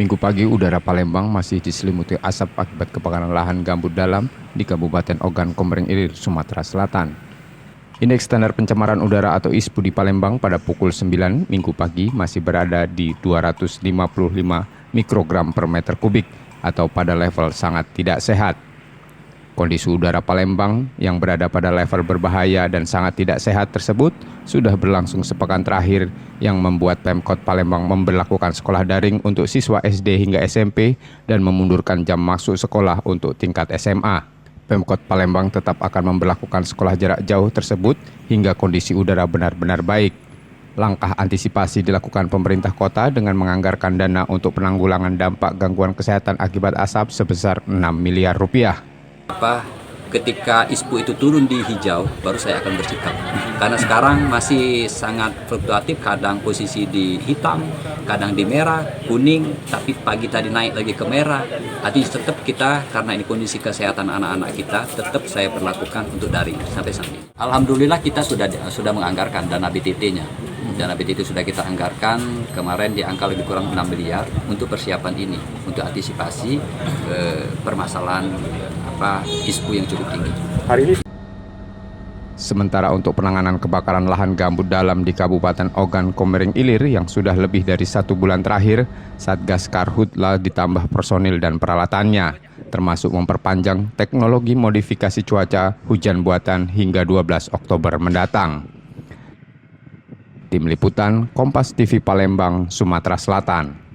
Minggu pagi, udara Palembang masih diselimuti asap akibat kebakaran lahan gambut dalam di Kabupaten Ogan Komering Ilir, Sumatera Selatan. Indeks standar pencemaran udara atau ISPU di Palembang pada pukul 9 Minggu pagi masih berada di 255 mikrogram per meter kubik atau pada level sangat tidak sehat. Kondisi udara Palembang yang berada pada level berbahaya dan sangat tidak sehat tersebut sudah berlangsung sepekan terakhir yang membuat Pemkot Palembang memberlakukan sekolah daring untuk siswa SD hingga SMP dan memundurkan jam masuk sekolah untuk tingkat SMA. Pemkot Palembang tetap akan memberlakukan sekolah jarak jauh tersebut hingga kondisi udara benar-benar baik. Langkah antisipasi dilakukan pemerintah kota dengan menganggarkan dana untuk penanggulangan dampak gangguan kesehatan akibat asap sebesar 6 miliar rupiah. Ketika ISPU itu turun di hijau, baru saya akan bersikap. Karena sekarang masih sangat fluktuatif, kadang posisi di hitam, kadang di merah, kuning, tapi pagi tadi naik lagi ke merah. Artinya tetap kita, karena ini kondisi kesehatan anak-anak kita, tetap saya perlakukan untuk daring sampai saat ini. Alhamdulillah kita sudah menganggarkan dana BTT-nya. Dana BTT sudah kita anggarkan kemarin di angka lebih kurang 6 miliar untuk persiapan ini, untuk antisipasi permasalahan ISPU yang cukup tinggi. Hari ini. Sementara untuk penanganan kebakaran lahan gambut dalam di Kabupaten Ogan Komering Ilir yang sudah lebih dari 1 bulan terakhir, Satgas Karhutla ditambah personil dan peralatannya, termasuk memperpanjang teknologi modifikasi cuaca hujan buatan hingga 12 Oktober mendatang. Tim Liputan Kompas TV Palembang, Sumatera Selatan.